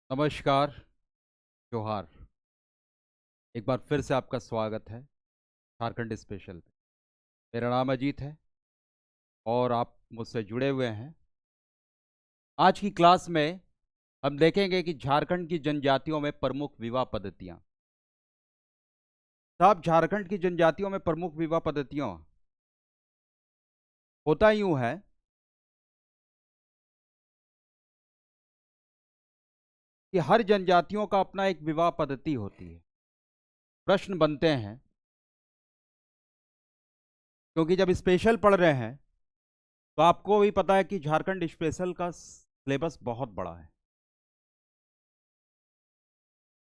नमस्कार, जोहार। एक बार फिर से आपका स्वागत है झारखंड स्पेशल पे। मेरा नाम अजीत है और आप मुझसे जुड़े हुए हैं। आज की क्लास में हम देखेंगे कि झारखंड की जनजातियों में प्रमुख विवाह पद्धतियाँ। साहब, झारखंड की जनजातियों में प्रमुख विवाह पद्धतियों होता यूँ है कि हर जनजातियों का अपना एक विवाह पद्धति होती है। प्रश्न बनते हैं क्योंकि जब स्पेशल पढ़ रहे हैं तो आपको भी पता है कि झारखंड स्पेशल का सिलेबस बहुत बड़ा है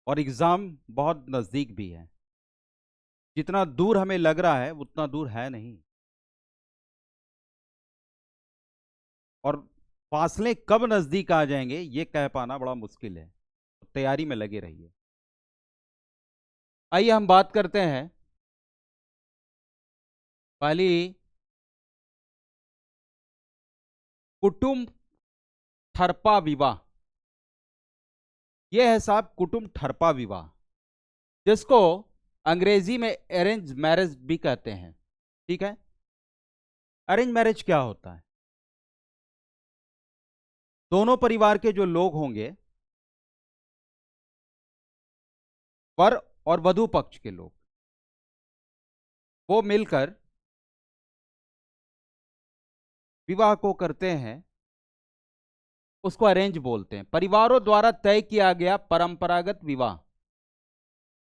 और एग्ज़ाम बहुत नज़दीक भी है। जितना दूर हमें लग रहा है उतना दूर है नहीं, और फासले कब नजदीक आ जाएंगे ये कह पाना बड़ा मुश्किल है। तो तैयारी में लगे रहिए। आइए हम बात करते हैं पहली कुटुंब ठरपा विवाह। यह है साहब कुटुंब ठरपा विवाह, जिसको अंग्रेजी में अरेंज मैरिज भी कहते हैं। ठीक है, अरेंज मैरिज क्या होता है? दोनों परिवार के जो लोग होंगे, वर और वधु पक्ष के लोग, वो मिलकर विवाह को करते हैं। उसको अरेंज बोलते हैं। परिवारों द्वारा तय किया गया परंपरागत विवाह।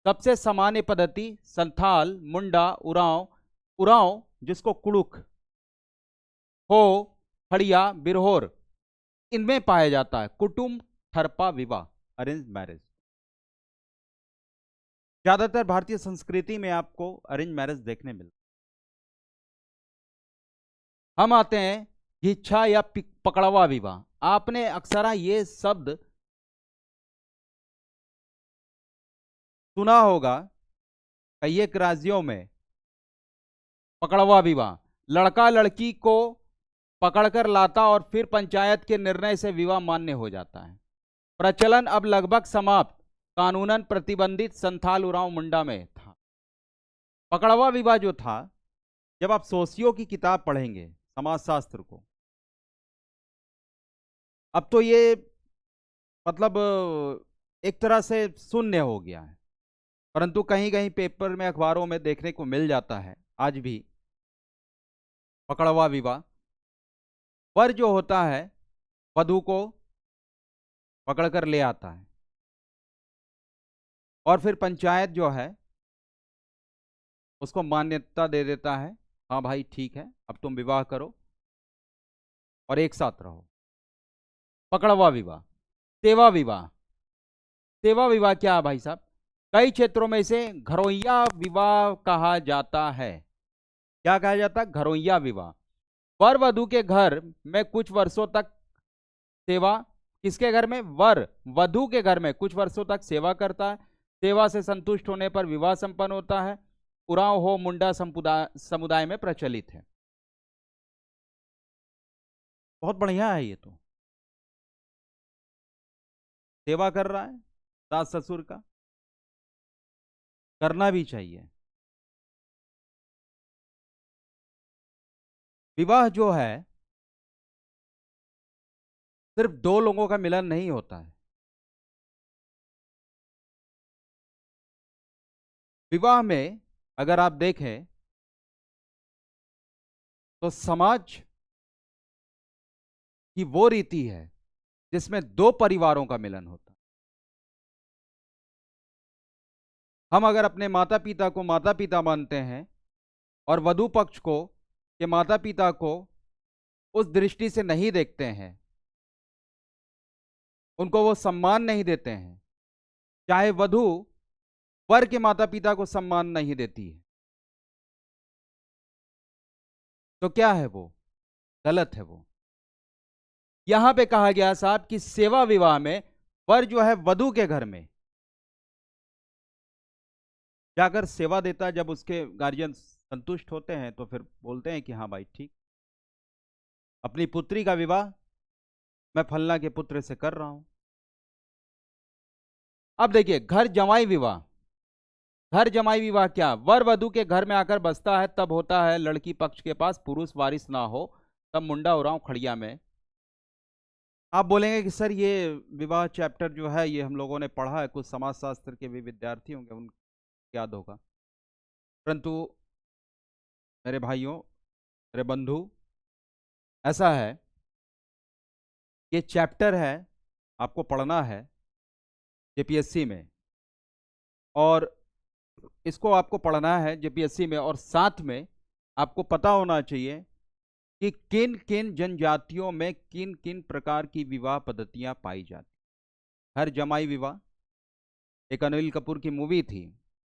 सबसे सामान्य पद्धति संथाल, मुंडा, उरांव, उरांव जिसको कुड़ुक, हो, खड़िया, बिरहोर, इनमें पाया जाता है कुटुंब ठरपा विवाह, अरेंज मैरिज। ज्यादातर भारतीय संस्कृति में आपको अरेंज मैरिज देखने मिलता है। हम आते हैं घिच्छा या पकड़वा विवाह। आपने अक्सर ये शब्द सुना होगा। कई एक राज्यों में पकड़वा विवाह, लड़का लड़की को पकड़कर लाता और फिर पंचायत के निर्णय से विवाह मान्य हो जाता है। प्रचलन अब लगभग समाप्त, कानूनन प्रतिबंधित संथाल, उरांव, मुंडा में था। पकड़वा विवाह जो था, जब आप सोशियो की किताब पढ़ेंगे, समाजशास्त्र को, अब तो ये मतलब एक तरह से शून्य हो गया है, परंतु कहीं कहीं पेपर में, अखबारों में देखने को मिल जाता है आज भी। पकड़वा विवाह, वर जो होता है वधु को पकड़कर ले आता है और फिर पंचायत जो है उसको मान्यता दे देता है। हाँ भाई ठीक है, अब तुम विवाह करो और एक साथ रहो। पकड़वा विवाह। सेवा विवाह। सेवा विवाह क्या है भाई साहब? कई क्षेत्रों में इसे घरौइया विवाह कहा जाता है। क्या कहा जाता है? घरौइया विवाह। वर वधु के घर में कुछ वर्षों तक सेवा, किसके घर में? वर वधु के घर में कुछ वर्षों तक सेवा करता है। सेवा से संतुष्ट होने पर विवाह संपन्न होता है। उरांव, हो, मुंडा समुदाय में प्रचलित है। बहुत बढ़िया है ये तो। सेवा कर रहा है सास ससुर का, करना भी चाहिए। विवाह जो है सिर्फ दो लोगों का मिलन नहीं होता है। विवाह में अगर आप देखें तो समाज की वो रीति है जिसमें दो परिवारों का मिलन होता है। हम अगर अपने माता पिता को माता पिता मानते हैं और वधु पक्ष को के माता पिता को उस दृष्टि से नहीं देखते हैं, उनको वो सम्मान नहीं देते हैं, चाहे वधु वर के माता पिता को सम्मान नहीं देती है, तो क्या है वो? गलत है वो। यहां पे कहा गया साहब कि सेवा विवाह में वर जो है वधु के घर में जाकर सेवा देता है। जब उसके गार्जियन संतुष्ट होते हैं तो फिर बोलते हैं कि हाँ भाई ठीक, अपनी पुत्री का विवाह मैं फलना के पुत्र से कर रहा हूं। अब देखिए घर जमाई विवाह। घर जमाई विवाह क्या, वर वधु के घर में आकर बसता है तब होता है लड़की पक्ष के पास पुरुष वारिस ना हो, तब मुंडा उड़ाऊं खड़िया में। आप बोलेंगे कि सर ये विवाह चैप्टर जो है ये हम लोगों ने पढ़ा है, कुछ समाज शास्त्र के भी विद्यार्थी होंगे उन याद होगा, परंतु मेरे भाइयों, मेरे बंधु, ऐसा है, ये चैप्टर है, आपको पढ़ना है जेपीएससी में, और इसको आपको पढ़ना है जेपीएससी में, और साथ में आपको पता होना चाहिए कि किन किन जनजातियों में किन किन प्रकार की विवाह पद्धतियां पाई जाती। घर जमाई विवाह एक अनिल कपूर की मूवी थी,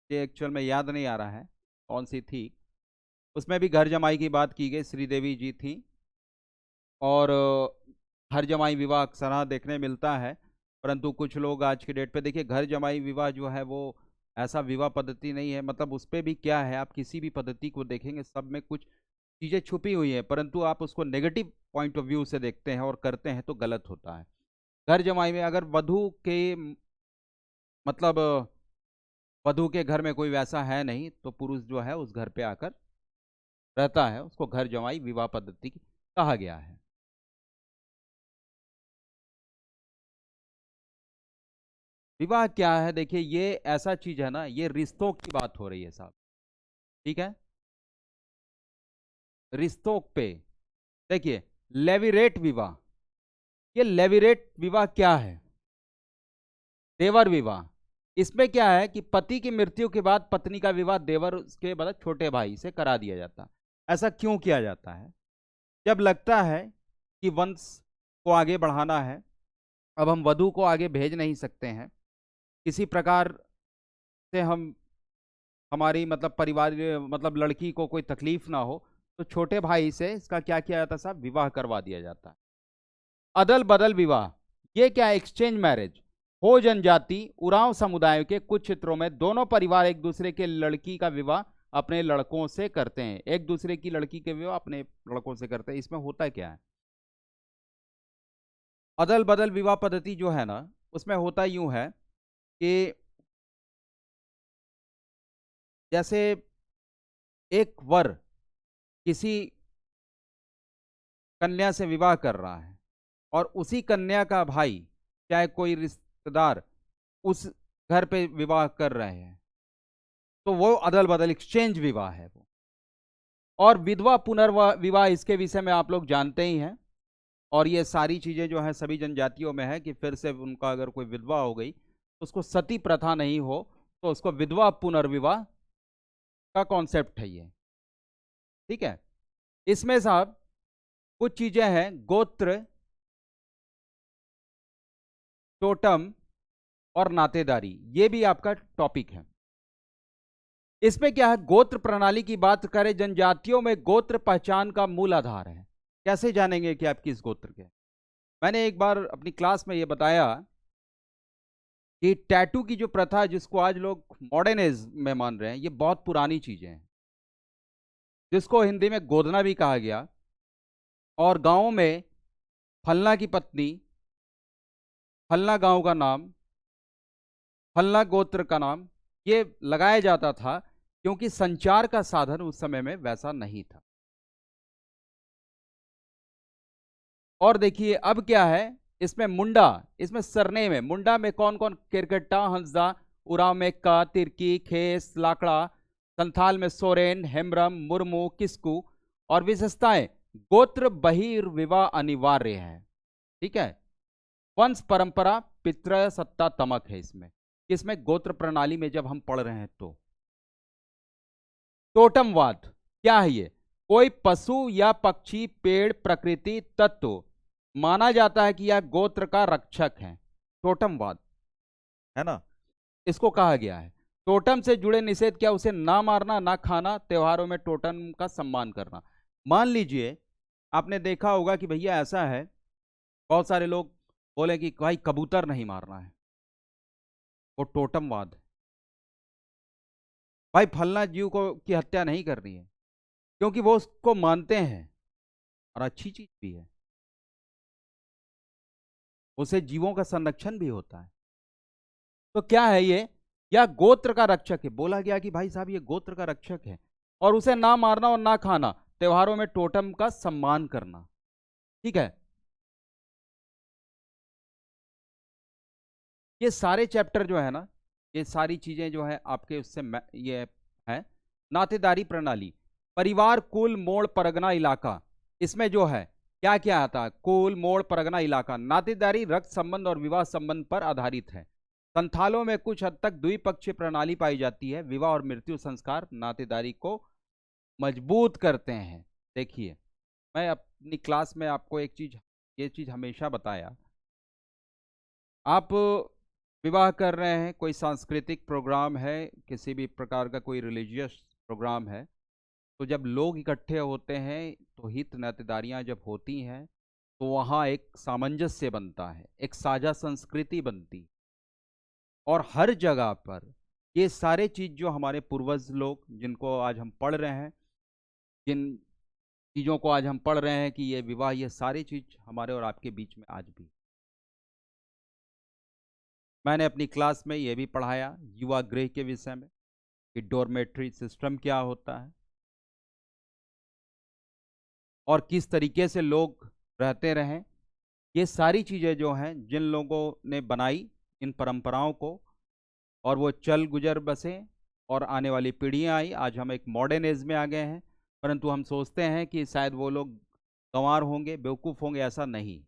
ये एक्चुअल में याद नहीं आ रहा है कौन सी थी, उसमें भी घर जमाई की बात की गई, श्रीदेवी जी थी, और घर जमाई विवाह अक्सर देखने मिलता है। परंतु कुछ लोग आज के डेट पे देखिए घर जमाई विवाह जो है वो ऐसा विवाह पद्धति नहीं है, मतलब उस पर भी क्या है, आप किसी भी पद्धति को देखेंगे सब में कुछ चीज़ें छुपी हुई हैं, परंतु आप उसको नेगेटिव पॉइंट ऑफ व्यू से देखते हैं और करते हैं तो गलत होता है। घर जमाई में अगर वधु के मतलब वधु के घर में कोई वैसा है नहीं तो पुरुष जो है उस घर पे आकर रहता है, उसको घर जमाई विवाह पद्धति कहा गया है। विवाह क्या है, देखिए ये ऐसा चीज है ना, ये रिश्तों की बात हो रही है साहब, ठीक है, रिश्तों पे। देखिए लेविरेट विवाह, ये लेविरेट विवाह क्या है, देवर विवाह। इसमें क्या है कि पति की मृत्यु के बाद पत्नी का विवाह देवर उसके मतलब छोटे भाई से करा दिया जाता। ऐसा क्यों किया जाता है, जब लगता है कि वंश को आगे बढ़ाना है, अब हम वधु को आगे भेज नहीं सकते हैं, किसी प्रकार से हम हमारी मतलब परिवार मतलब लड़की को कोई तकलीफ ना हो, तो छोटे भाई से इसका क्या किया जाता है साहब, विवाह करवा दिया जाता है। अदल बदल विवाह, ये क्या, एक्सचेंज मैरिज। हो जनजाति उरांव समुदाय के कुछ क्षेत्रों में दोनों परिवार एक दूसरे के लड़की का विवाह अपने लड़कों से करते हैं, एक दूसरे की लड़की के विवाह अपने लड़कों से करते हैं। इसमें होता क्या है, अदल बदल विवाह पद्धति जो है ना, उसमें होता यूं है कि जैसे एक वर किसी कन्या से विवाह कर रहा है और उसी कन्या का भाई चाहे कोई रिश्तेदार उस घर पे विवाह कर रहे हैं, तो वो अदल बदल एक्सचेंज विवाह है वो। और विधवा पुनर्विवाह, इसके विषय में आप लोग जानते ही हैं, और ये सारी चीजें जो है सभी जनजातियों में है कि फिर से उनका अगर कोई विधवा हो गई तो उसको सती प्रथा नहीं हो, तो उसको विधवा पुनर्विवाह का कॉन्सेप्ट है ये, ठीक है। इसमें साहब कुछ चीजें हैं, गोत्र, टोटम और नातेदारी, ये भी आपका टॉपिक है। इसमें क्या है, गोत्र प्रणाली की बात करें, जनजातियों में गोत्र पहचान का मूल आधार है। कैसे जानेंगे कि आप किस गोत्र के, मैंने एक बार अपनी क्लास में ये बताया कि टैटू की जो प्रथा है जिसको आज लोग मॉडर्न एज में मान रहे हैं, ये बहुत पुरानी चीजें हैं, जिसको हिंदी में गोदना भी कहा गया। और गांवों में फलना की पत्नी, फलना गांव का नाम, फलना गोत्र का नाम ये लगाया जाता था, क्योंकि संचार का साधन उस समय में वैसा नहीं था। और देखिए अब क्या है, इसमें मुंडा, इसमें सरनेम है, मुंडा में कौन कौन, किरकट्टा, हंसदा, उराव में का, तिर्की, खेस, लाकड़ा, संथाल में सोरेन, हेम्ब्रम, मुर्मू, किस्कू। और विशेषताएं, गोत्र बहिर्विवाह अनिवार्य है, ठीक है। वंश परंपरा पितृ सत्ता तमक है इसमें, किसमें, गोत्र प्रणाली में जब हम पढ़ रहे हैं तो। टोटमवाद क्या है ये, कोई पशु या पक्षी, पेड़, प्रकृति तत्व माना जाता है कि यह गोत्र का रक्षक है, टोटमवाद है ना, इसको कहा गया है। टोटम से जुड़े निषेध क्या, उसे ना मारना, ना खाना, त्योहारों में टोटम का सम्मान करना। मान लीजिए आपने देखा होगा कि भैया ऐसा है, बहुत सारे लोग बोले कि भाई कबूतर नहीं मारना है, वो टोटमवाद है। भाई फलना जीव को की हत्या नहीं करनी है, क्योंकि वो उसको मानते हैं और अच्छी चीज भी है, उसे जीवों का संरक्षण भी होता है। तो क्या है ये? या गोत्र का रक्षक है। बोला गया कि भाई साहब ये गोत्र का रक्षक है, और उसे ना मारना और ना खाना, त्योहारों में टोटम का सम्मान करना। ठीक है, ये सारे चैप्टर जो है ना, ये सारी चीजें जो है आपके उससे ये है। नातेदारी प्रणाली, परिवार, कुल, मोड़, परगना, इलाका, इसमें जो है क्या क्या आता है? कुल, मोड़, परगना, इलाका। नातेदारी रक्त संबंध और विवाह संबंध पर आधारित है। संथालों में कुछ हद तक द्विपक्षीय प्रणाली पाई जाती है। विवाह और मृत्यु संस्कार नातेदारी को मजबूत करते हैं। देखिए, मैं अपनी क्लास में आपको एक चीज, ये चीज हमेशा बताया, आप विवाह कर रहे हैं, कोई सांस्कृतिक प्रोग्राम है, किसी भी प्रकार का कोई रिलीजियस प्रोग्राम है, तो जब लोग इकट्ठे होते हैं तो हित नातेदारियां जब होती हैं तो वहाँ एक सामंजस्य बनता है, एक साझा संस्कृति बनती। और हर जगह पर ये सारे चीज जो हमारे पूर्वज लोग, जिनको आज हम पढ़ रहे हैं, जिन चीज़ों को आज हम पढ़ रहे हैं कि ये विवाह, ये सारी चीज हमारे और आपके बीच में आज भी। मैंने अपनी क्लास में ये भी पढ़ाया युवा गृह के विषय में कि डोरमेट्री सिस्टम क्या होता है और किस तरीके से लोग रहते रहें। ये सारी चीज़ें जो हैं, जिन लोगों ने बनाई इन परंपराओं को, और वो चल गुजर बसे, और आने वाली पीढ़ियां आई। आज हम एक मॉडर्न एज में आ गए हैं, परंतु हम सोचते हैं कि शायद वो लोग गंवार होंगे, बेवकूफ़ होंगे। ऐसा नहीं,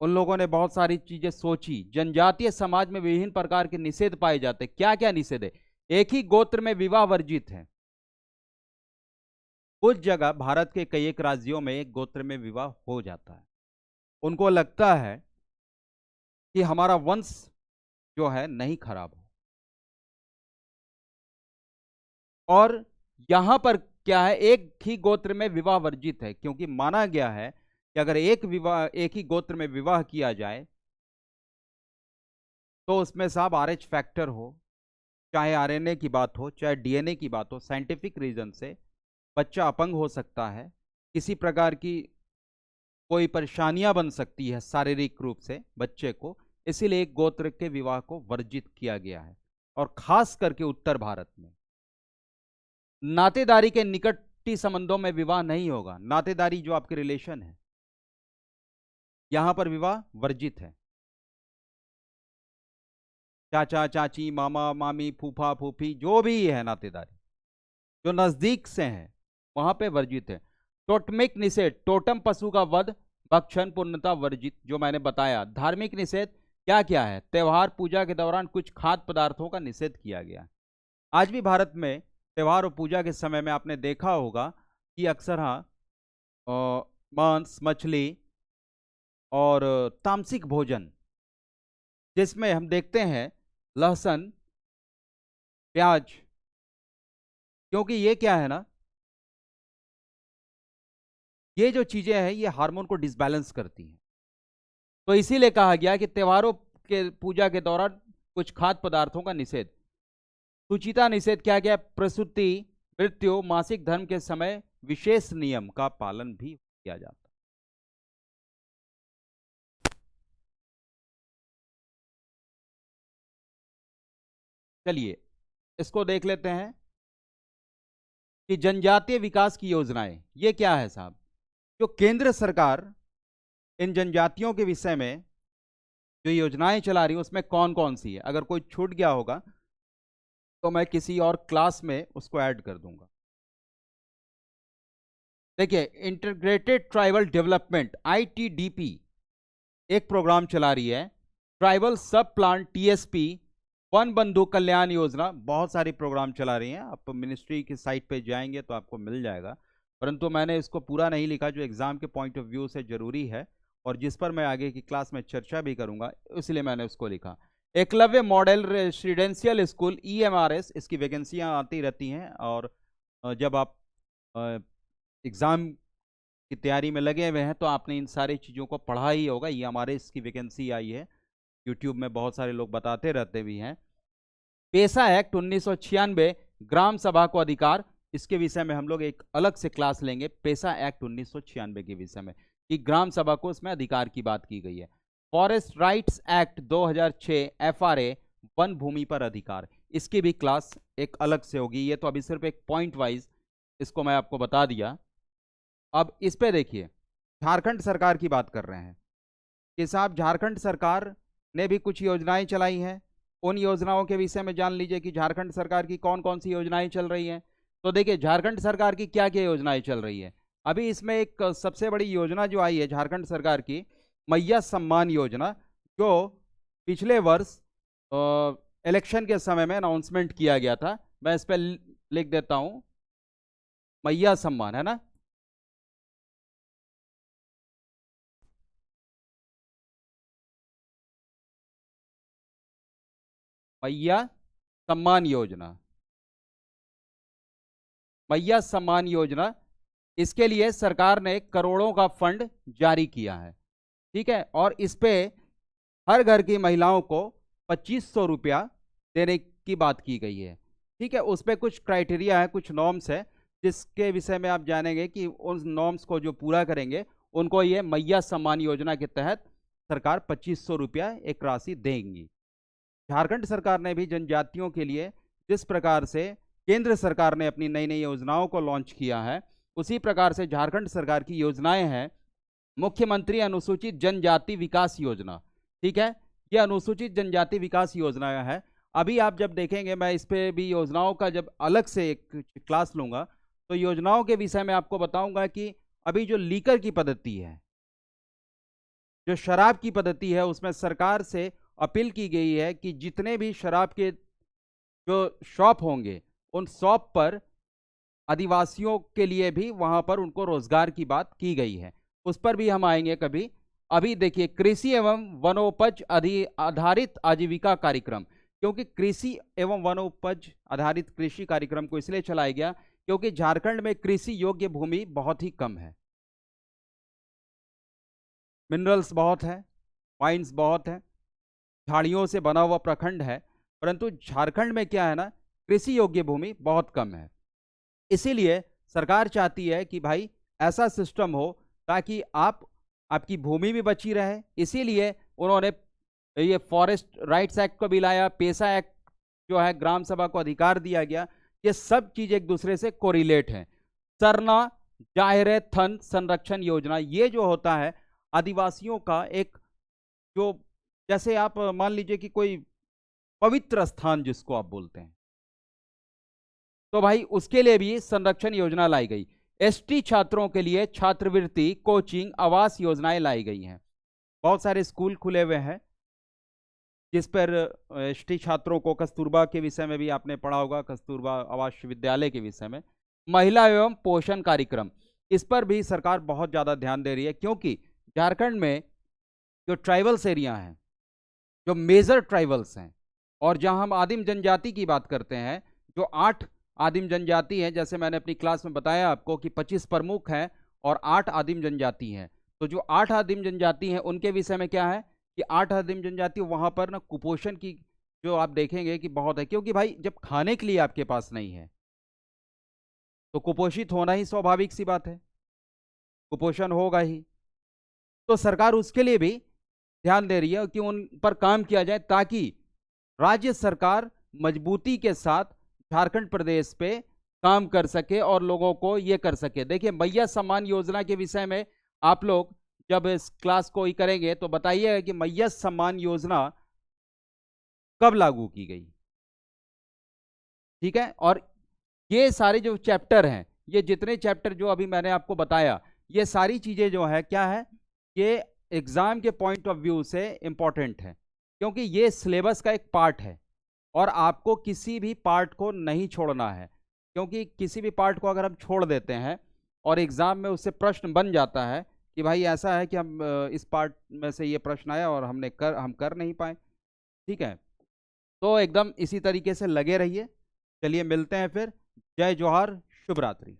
उन लोगों ने बहुत सारी चीजें सोची। जनजातीय समाज में विभिन्न प्रकार के निषेध पाए जाते। क्या क्या निषेध है? एक ही गोत्र में विवाह वर्जित है। कुछ जगह भारत के कई एक राज्यों में एक गोत्र में विवाह हो जाता है। उनको लगता है कि हमारा वंश जो है नहीं खराब हो। और यहां पर क्या है, एक ही गोत्र में विवाह वर्जित है, क्योंकि माना गया है कि अगर एक ही गोत्र में विवाह किया जाए तो उसमें साहब RH फैक्टर हो, चाहे RNA की बात हो, चाहे DNA की बात हो, साइंटिफिक रीजन से बच्चा अपंग हो सकता है, किसी प्रकार की कोई परेशानियां बन सकती है शारीरिक रूप से बच्चे को। इसीलिए एक गोत्र के विवाह को वर्जित किया गया है। और खास करके उत्तर भारत में नातेदारी के निकटती संबंधों में विवाह नहीं होगा। नातेदारी जो आपके रिलेशन है, यहां पर विवाह वर्जित है। चाचा चाची, मामा मामी, फूफा फूफी, जो भी है नातेदारी जो नजदीक से हैं, वहां पे वर्जित है। टोटमिक निषेध, टोटम पशु का वध, भक्षण पूर्णता वर्जित, जो मैंने बताया। धार्मिक निषेध क्या क्या है? त्योहार पूजा के दौरान कुछ खाद्य पदार्थों का निषेध किया गया। आज भी भारत में त्योहार और पूजा के समय में आपने देखा होगा कि अक्सर हाँ मांस, मछली और तामसिक भोजन, जिसमें हम देखते हैं लहसुन, प्याज, क्योंकि ये क्या है ना, ये जो चीजें हैं ये हार्मोन को डिसबैलेंस करती हैं। तो इसीलिए कहा गया कि त्योहारों के पूजा के दौरान कुछ खाद्य पदार्थों का निषेध। सुचिता निषेध क्या क्या? प्रसूति, मृत्यु, मासिक धर्म के समय विशेष नियम का पालन भी किया जाता। चलिए इसको देख लेते हैं कि जनजातीय विकास की योजनाएं ये क्या है साहब। जो केंद्र सरकार इन जनजातियों के विषय में जो योजनाएं चला रही है उसमें कौन कौन सी है, अगर कोई छूट गया होगा तो मैं किसी और क्लास में उसको ऐड कर दूंगा। देखिए, इंटीग्रेटेड ट्राइबल डेवलपमेंट ITDP एक प्रोग्राम चला रही है। ट्राइबल सब प्लान TSP, वन बंधु कल्याण योजना, बहुत सारी प्रोग्राम चला रही हैं। आप मिनिस्ट्री की साइट पे जाएंगे तो आपको मिल जाएगा, परंतु मैंने इसको पूरा नहीं लिखा, जो एग्जाम के पॉइंट ऑफ व्यू से जरूरी है और जिस पर मैं आगे की क्लास में चर्चा भी करूंगा, इसलिए मैंने उसको लिखा। Eklavya model residential school EMRS, इसकी वैकेंसियां आती रहती हैं, और जब आप एग्ज़ाम की तैयारी में लगे हुए हैं तो आपने इन सारी चीज़ों को पढ़ा ही होगा। EMRS की वैकेंसी आई है, यूट्यूब में बहुत सारे लोग बताते रहते भी हैं। पेशा एक्ट 1996, ग्राम सभा को अधिकार, इसके विषय में हम लोग एक अलग से क्लास लेंगे। पेशा एक्ट 1996 के विषय में कि ग्राम सभा को इसमें अधिकार की बात की गई है। फॉरेस्ट राइट्स एक्ट 2006 FRA, वन भूमि पर अधिकार, इसकी भी क्लास एक अलग से होगी। ये तो अभी सिर्फ एक पॉइंट वाइज इसको मैं आपको बता दिया। अब इस पे देखिए, झारखंड सरकार की बात कर रहे हैं कि साहब झारखंड सरकार ने भी कुछ योजनाएं चलाई हैं। उन योजनाओं के विषय में जान लीजिए कि झारखंड सरकार की कौन कौन सी योजनाएं चल रही हैं। तो देखिए झारखंड सरकार की क्या क्या योजनाएं चल रही है। अभी इसमें एक सबसे बड़ी योजना जो आई है झारखंड सरकार की, मैया सम्मान योजना, जो पिछले वर्ष इलेक्शन के समय में अनाउंसमेंट किया गया था। मैं इस पर लिख देता हूं, मैया सम्मान, है ना। मैया सम्मान योजना, मैया सम्मान योजना, इसके लिए सरकार ने करोड़ों का फंड जारी किया है, ठीक है। और इस पे हर घर की महिलाओं को 2500 रुपया देने की बात की गई है, ठीक है। उस पर कुछ क्राइटेरिया है, कुछ नॉर्म्स है, जिसके विषय में आप जानेंगे कि उन नॉर्म्स को जो पूरा करेंगे उनको ये मैया सम्मान योजना के तहत सरकार 2500 रुपया एक राशि देंगी। झारखंड सरकार ने भी जनजातियों के लिए जिस प्रकार से केंद्र सरकार ने अपनी नई नई योजनाओं को लॉन्च किया है, उसी प्रकार से झारखंड सरकार की योजनाएं हैं। मुख्यमंत्री अनुसूचित जनजाति विकास योजना, ठीक है, यह अनुसूचित जनजाति विकास योजना है। अभी आप जब देखेंगे, मैं इस पे भी योजनाओं का जब अलग से एक क्लास लूंगा तो योजनाओं के विषय में आपको बताऊंगा कि अभी जो लीकर की पद्धति है, जो शराब की पद्धति है, उसमें सरकार से अपील की गई है कि जितने भी शराब के जो शॉप होंगे उन शॉप पर आदिवासियों के लिए भी वहां पर उनको रोजगार की बात की गई है, उस पर भी हम आएंगे कभी। अभी देखिए कृषि एवं वनोपज आधारित आजीविका कार्यक्रम, क्योंकि कृषि एवं वनोपज आधारित कृषि कार्यक्रम को इसलिए चलाया गया क्योंकि झारखंड में कृषि योग्य भूमि बहुत ही कम है। मिनरल्स बहुत है, माइंस बहुत है, झाड़ियों से बना हुआ प्रखंड है, परंतु झारखंड में क्या है ना, कृषि योग्य भूमि बहुत कम है। इसीलिए सरकार चाहती है कि भाई ऐसा सिस्टम हो ताकि आपकी भूमि भी बची रहे। इसीलिए उन्होंने ये फॉरेस्ट राइट्स एक्ट को भी लाया, पेसा एक्ट जो है ग्राम सभा को अधिकार दिया गया। ये सब चीज एक दूसरे से कोरिलेट है। सरना जाहिर थन संरक्षण योजना, ये जो होता है आदिवासियों का एक, जो जैसे आप मान लीजिए कि कोई पवित्र स्थान जिसको आप बोलते हैं, तो भाई उसके लिए भी संरक्षण योजना लाई गई। एसटी छात्रों के लिए छात्रवृत्ति, कोचिंग, आवास योजनाएं लाई गई हैं। बहुत सारे स्कूल खुले हुए हैं जिस पर एसटी छात्रों को, कस्तूरबा के विषय में भी आपने पढ़ा होगा, कस्तूरबा आवास विद्यालय के विषय में। महिला एवं पोषण कार्यक्रम, इस पर भी सरकार बहुत ज़्यादा ध्यान दे रही है, क्योंकि झारखंड में जो ट्राइबल्स एरिया हैं, जो मेजर ट्राइबल्स हैं, और जहां हम आदिम जनजाति की बात करते हैं, जो 8 आदिम जनजाति हैं, जैसे मैंने अपनी क्लास में बताया आपको कि 25 प्रमुख हैं और 8 आदिम जनजाति हैं। तो जो 8 आदिम जनजाति हैं उनके विषय में क्या है कि 8 आदिम जनजाति वहां पर ना कुपोषण की जो आप देखेंगे कि बहुत है, क्योंकि भाई जब खाने के लिए आपके पास नहीं है तो कुपोषित होना ही स्वाभाविक सी बात है, कुपोषण होगा ही। तो सरकार उसके लिए भी ध्यान दे रही है कि उन पर काम किया जाए ताकि राज्य सरकार मजबूती के साथ झारखंड प्रदेश पे काम कर सके और लोगों को ये कर सके। देखिए मैया सम्मान योजना के विषय में आप लोग जब इस क्लास को ही करेंगे तो बताइए कि मैया सम्मान योजना कब लागू की गई, ठीक है। और ये सारे जो चैप्टर हैं, ये जितने चैप्टर जो अभी मैंने आपको बताया, ये सारी चीजें जो है क्या है, ये एग्जाम के पॉइंट ऑफ व्यू से इंपॉर्टेंट है, क्योंकि ये सिलेबस का एक पार्ट है और आपको किसी भी पार्ट को नहीं छोड़ना है। क्योंकि किसी भी पार्ट को अगर हम छोड़ देते हैं और एग्जाम में उससे प्रश्न बन जाता है कि भाई ऐसा है कि हम इस पार्ट में से ये प्रश्न आया और हम कर नहीं पाए, ठीक है। तो एकदम इसी तरीके से लगे रहिए। चलिए मिलते हैं फिर। जय जोहार, शुभ रात्रि।